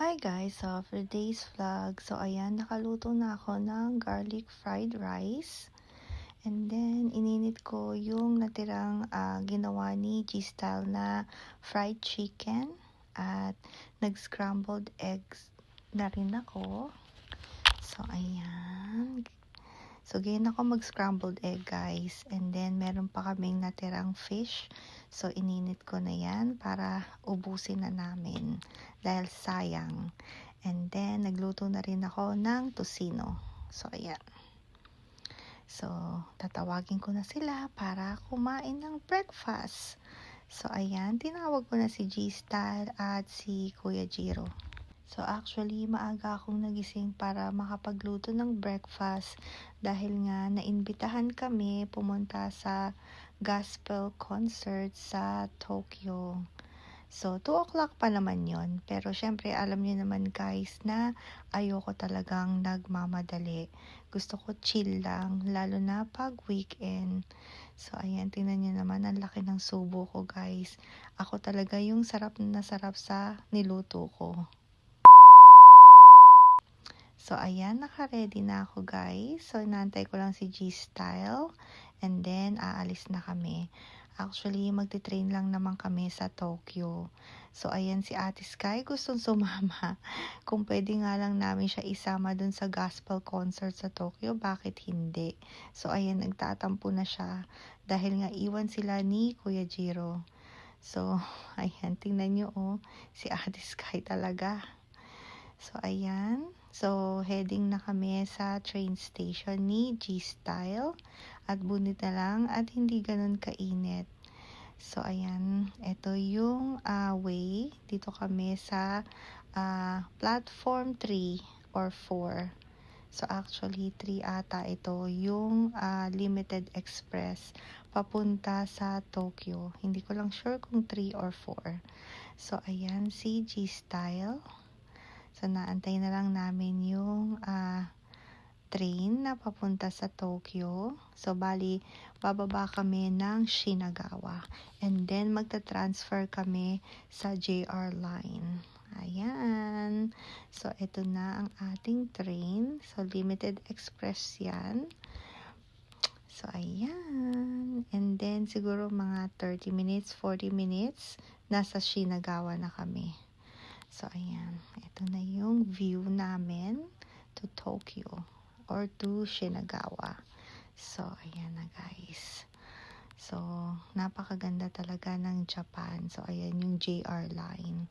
Hi guys! So for today's vlog, so ayan, nakaluto na ako ng garlic fried rice. And then, ininit ko yung natirang ginawa ni G-Style na fried chicken. At nag-scrambled eggs na rin ako. So ayan. So, ganyan ako mag-scrambled egg, guys. And then, meron pa kaming natirang fish. So, ininit ko na yan para ubusin na namin. Dahil sayang. And then, nagluto na rin ako ng tocino. So, ayan. So, tatawagin ko na sila para kumain ng breakfast. So, ayan. Tinawag ko na si G-Style at si Kuya Jiro. So actually, maaga akong nagising para makapagluto ng breakfast dahil nga naimbitahan kami pumunta sa gospel concert sa Tokyo. So 2 o'clock pa naman yon. Pero syempre alam niyo naman guys na ayoko talagang nagmamadali. Gusto ko chill lang, lalo na pag weekend. So ayan, tingnan niyo naman, ang laki ng subo ko guys. Ako talaga yung sarap na sarap sa niluto ko. So, ayan, naka-ready na ako, guys. So, inaantay ko lang si G-Style. And then, aalis na kami. Actually, magti-train lang naman kami sa Tokyo. So, ayan, si Ate Sky gustong sumama. Kung pwede nga lang namin siya isama dun sa gospel concert sa Tokyo, bakit hindi? So, ayan, nagtatampo na siya. Dahil nga, iwan sila ni Kuya Jiro. So, ayan, tingnan nyo, oh. Si Ate Sky talaga. So, ayan. So, heading na kami sa train station ni G-Style. At bunit na lang at hindi ganun kainit. So, ayan. Ito yung way. Dito kami sa platform 3 or 4. So, actually, 3 ata ito yung limited express papunta sa Tokyo. Hindi ko lang sure kung 3 or 4. So, ayan si G-Style. So, naantay na lang namin yung train na papunta sa Tokyo. So, bali, bababa kami ng Shinagawa. And then, magta-transfer kami sa JR line. Ayan. So, ito na ang ating train. So, limited express yan. So, ayan. And then, siguro mga 30 minutes, 40 minutes, nasa Shinagawa na kami. So, ayan. Ito na yung view namin to Tokyo or to Shinagawa. So, ayan na guys. So, napakaganda talaga ng Japan. So, ayan yung JR line.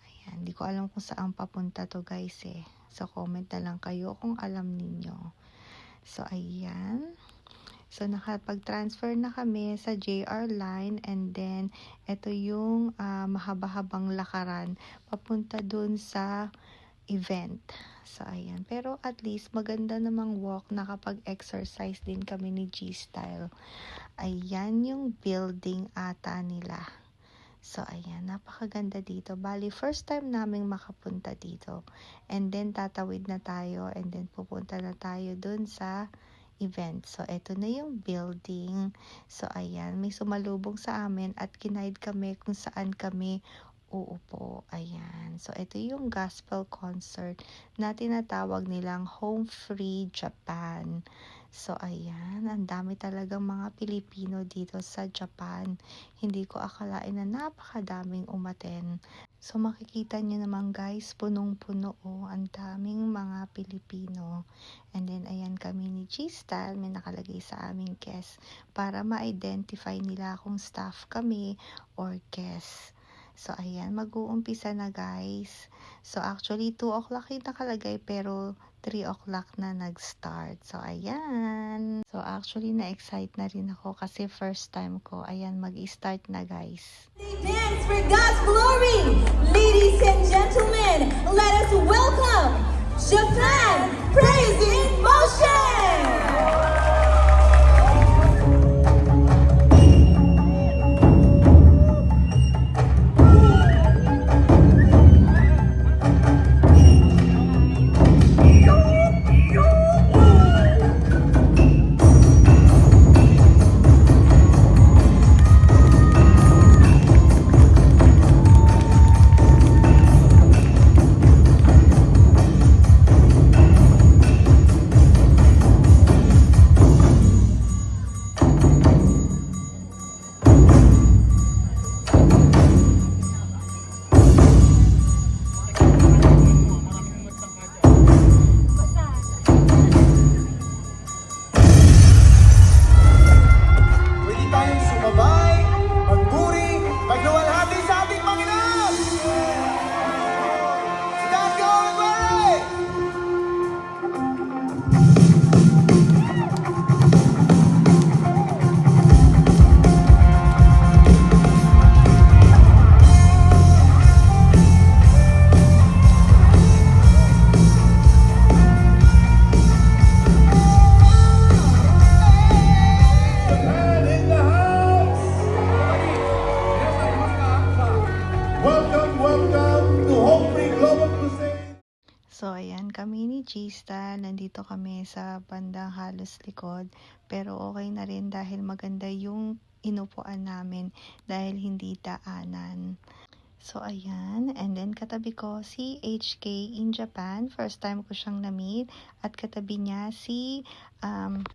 Ayan. Di ko alam kung saan papunta to guys eh. So, comment na lang kayo kung alam ninyo. So, ayan. So, nakapag-transfer na kami sa JR line and then, ito yung mahaba-habang lakaran papunta dun sa event. So, ayan. Pero at least, maganda namang walk. Nakapag-exercise din kami ni G-Style. Ayan yung building ata nila. So, ayan. Napakaganda dito. Bali, first time naming makapunta dito. And then, tatawid na tayo and then pupunta na tayo dun sa event. So, ito na yung building. So, ayan. May sumalubong sa amin at kinaid kami kung saan kami uupo. Ayan. So, ito yung gospel concert na tinatawag nilang Home Free Japan. So, ayan. Ang dami talagang mga Pilipino dito sa Japan. Hindi ko akalain na napakadaming umaten. So, makikita nyo naman guys, punong-puno oh, ang daming mga Pilipino. And then, ayan kami ni G-Style, may nakalagay sa aming guest para ma-identify nila kung staff kami or guest. So, ayan, mag-uumpisa na guys. So, actually, 2 o'clock yung nakalagay pero 3 o'clock na nag-start. So, ayan. So, actually, na-excite na rin ako kasi first time ko. Ayan, mag-start na guys. Dance for God's glory! Ladies and gentlemen, let us welcome Japan Praise in Motion! So, ayan, kami ni Gista, nandito kami sa bandang halos likod, pero okay na rin dahil maganda yung inupuan namin dahil hindi daanan. So, ayan, and then katabi ko si HK in Japan, first time ko siyang na-meet, at katabi niya si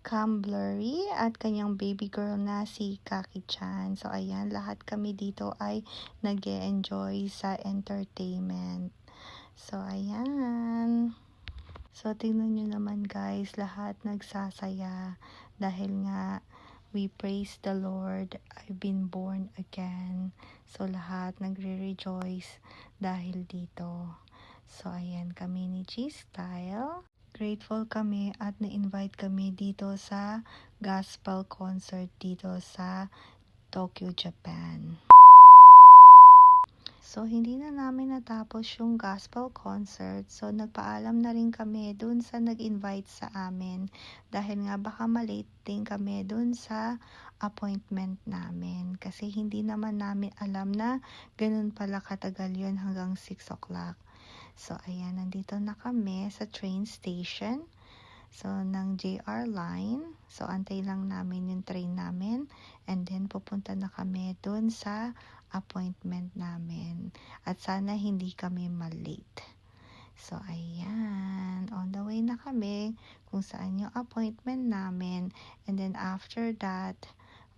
Cam Blurry at kanyang baby girl na si Kaki-chan. So, ayan, lahat kami dito ay nag-e-enjoy sa entertainment. So, ayan. So, tingnan nyo naman guys, lahat nagsasaya dahil nga we praise the Lord, I've been born again. So, lahat nagre-rejoice dahil dito. So, ayan kami ni G-Style. Grateful kami at na-invite kami dito sa gospel concert dito sa Tokyo, Japan. So, hindi na namin natapos yung gospel concert. So, nagpaalam na rin kami dun sa nag-invite sa amin. Dahil nga baka malate din kami dun sa appointment namin. Kasi hindi naman namin alam na ganun pala katagal yun hanggang 6 o'clock. So, ayan, nandito na kami sa train station. So, ng JR line. So, antay lang namin yung train namin. And then, pupunta na kami dun sa appointment namin. At sana hindi kami malate. So, ayan. On the way na kami kung saan yung appointment namin. And then, after that,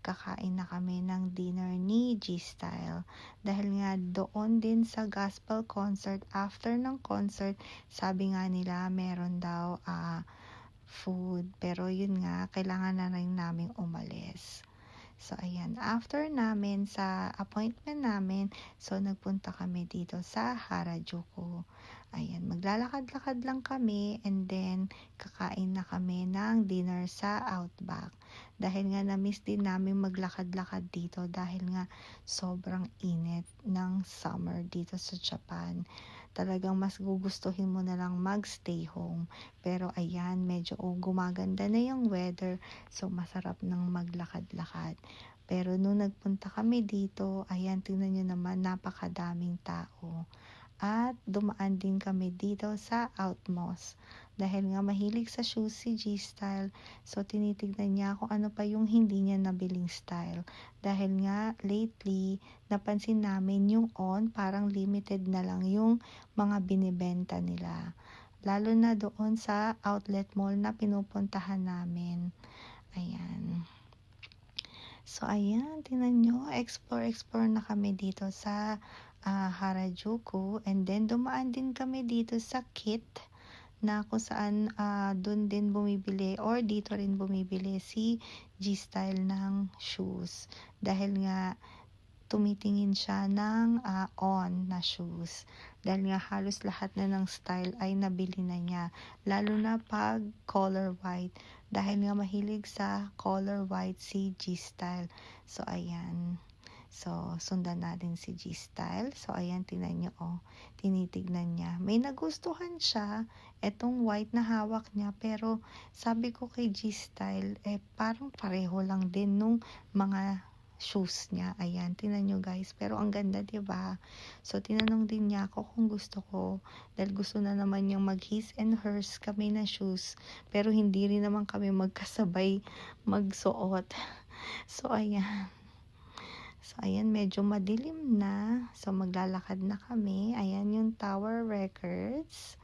kakain na kami ng dinner ni G-Style. Dahil nga doon din sa gospel concert, after ng concert, sabi nga nila meron daw food. Pero yun nga, kailangan na rin namin umalis. So, ayan. After namin sa appointment namin, so nagpunta kami dito sa Harajuku. Ayan, maglalakad-lakad lang kami and then kakain na kami ng dinner sa Outback. Dahil nga na-miss din namin maglakad-lakad dito dahil nga sobrang init ng summer dito sa Japan. Talagang mas gugustuhin mo na lang magstay home. Pero ayan, medyo gumaganda na yung weather, so masarap nang maglakad-lakad. Pero nung nagpunta kami dito, ayan, tingnan nyo naman, napakadaming tao. At dumaan din kami dito sa Outmost. Dahil nga mahilig sa shoes si G-Style, so tinitignan niya kung ano pa yung hindi niya nabiling style. Dahil nga lately, napansin namin yung parang limited na lang yung mga binibenta nila. Lalo na doon sa outlet mall na pinupuntahan namin. Ayan. So, ayan, tingnan nyo, explore na kami dito sa Harajuku. And then, dumaan din kami dito sa Kit na kung saan dun din bumibili or dito rin bumibili si G-Style ng shoes. Dahil nga, tumitingin siya ng on na shoes. Dahil nga halos lahat na ng style ay nabili na niya. Lalo na pag color white. Dahil nga mahilig sa color white si G-Style. So, ayan. So, sundan natin si G-Style. So, ayan, tingnan nyo, tinitignan niya. May nagustuhan siya, etong white na hawak niya, pero sabi ko kay G-Style, parang pareho lang din nung mga shoes niya. Ayan, tingnan nyo guys. Pero ang ganda, diba? So, tinanong din niya ako kung gusto ko. Dahil gusto na naman niyang mag his and hers kami na shoes. Pero hindi rin naman kami magkasabay magsuot. So, ayan. So, ayan, medyo madilim na. So, maglalakad na kami. Ayan yung Tower Records.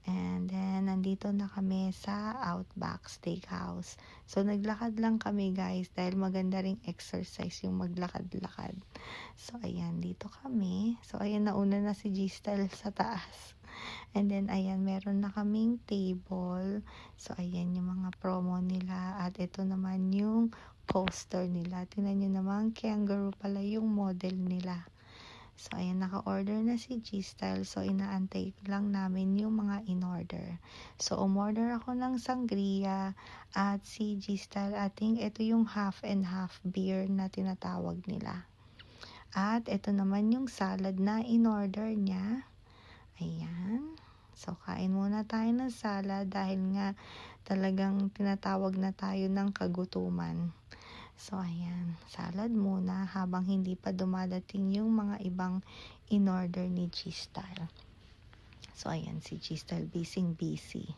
And then, nandito na kami sa Outback Steakhouse. So, naglakad lang kami guys dahil maganda ring exercise yung maglakad-lakad. So, ayan, dito kami. So, ayan, nauna na si G-Style sa taas. And then, ayan, meron na kaming table. So, ayan yung mga promo nila. At ito naman yung poster nila. Tingnan nyo naman, kangaroo pala yung model nila. So, ayan, naka-order na si G-Style. So, inaantay lang namin yung mga in-order. So, umorder ako ng sangria at si G-Style, I think ito yung half and half beer na tinatawag nila. At ito naman yung salad na in-order niya. Ayan. So, kain muna tayo ng salad dahil nga talagang tinatawag na tayo ng kagutuman. So, ayan. Salad muna habang hindi pa dumadating yung mga ibang in-order ni G-Style. So, So, ayan, si G-Style busy.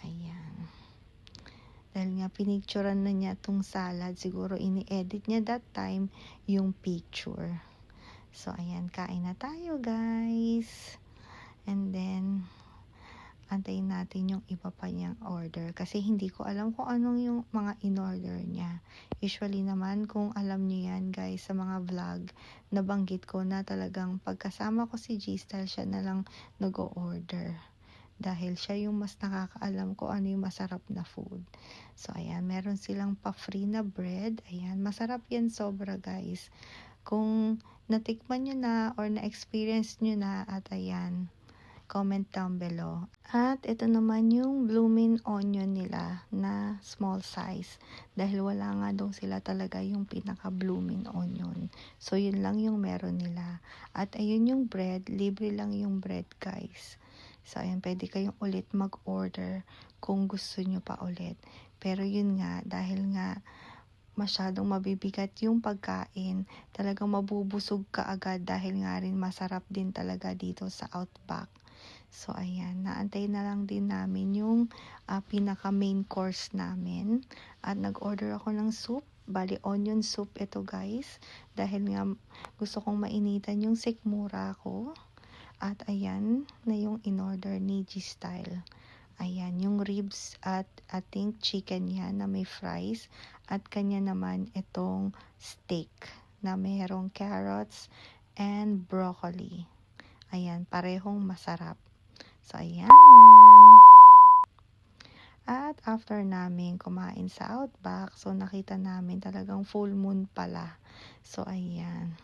Ayan. Dahil nga pinicturean na niya tong salad, siguro ini-edit niya that time yung picture. So, ayan, kain na tayo guys. And then, antayin natin yung iba pa niyang order. Kasi hindi ko alam kung anong yung mga in-order niya. Usually naman, kung alam niyo yan guys, sa mga vlog, nabanggit ko na talagang pagkasama ko si G-Style, siya na lang nag-o-order. Dahil siya yung mas nakakaalam ko ano yung masarap na food. So, ayan, meron silang pa-free na bread. Ayan, masarap yan sobra guys. Kung natikman nyo na or na-experience nyo na, at ayan, comment down below. At ito naman yung blooming onion nila na small size. Dahil wala nga daw sila talaga yung pinaka-blooming onion. So, yun lang yung meron nila. At ayun yung bread, libre lang yung bread guys. So, ayan, pwede kayong ulit mag-order kung gusto nyo pa ulit. Pero yun nga, dahil nga masyadong mabibigat yung pagkain, talagang mabubusog ka agad dahil nga rin masarap din talaga dito sa Outback. So, ayan, naantay na lang din namin yung pinaka main course namin. At nag-order ako ng soup. Bali, onion soup ito guys. Dahil nga gusto kong mainitan yung sikmura ko. At ayan na yung in-order ni G-Style. Ayan, yung ribs at I think chicken yan na may fries. At kanya naman itong steak na mayroong carrots and broccoli. Ayan, parehong masarap. So, ayan. At after namin kumain sa Outback, so nakita namin talagang full moon pala. So, ayan.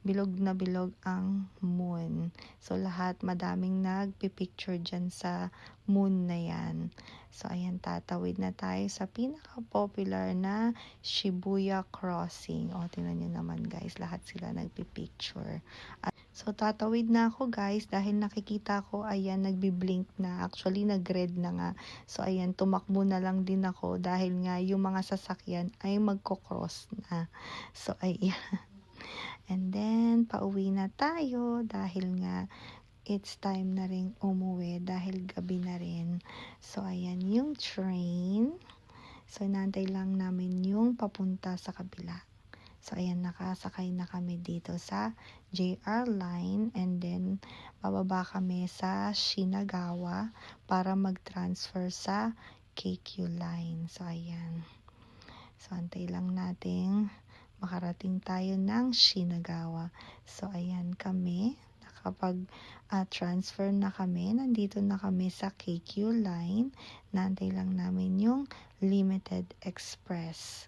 Bilog na bilog ang moon. So, lahat madaming nagpipicture dyan sa moon na yan. So, ayan, tatawid na tayo sa pinaka-popular na Shibuya Crossing. O, tingnan nyo naman guys, lahat sila nagpipicture. So, tatawid na ako guys dahil nakikita ko, ayan, nagbi-blink na. Actually, nag-red na nga. So, ayan, tumakbo na lang din ako dahil nga yung mga sasakyan ay magko-cross na. So, ayan. And then, pauwi na tayo dahil nga it's time na rin umuwi dahil gabi na rin. So, ayan yung train. So, nantay lang namin yung papunta sa kabila. So, ayan, nakasakay na kami dito sa JR Line and then bababa kami sa Shinagawa para mag-transfer sa KQ Line. So, ayan. So, antay lang natin makarating tayo ng Shinagawa. So, ayan kami. Nakapag-transfer na kami. Nandito na kami sa KQ Line. Nantay lang namin yung Limited Express.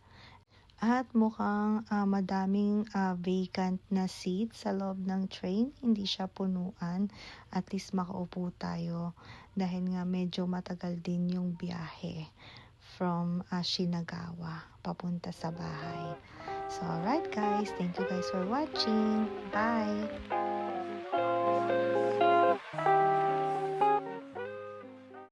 At mukhang madaming vacant na seat sa loob ng train. Hindi siya punuan. At least makaupo tayo. Dahil nga medyo matagal din yung biyahe from Shinagawa papunta sa bahay. So, alright guys, thank you guys for watching. Bye!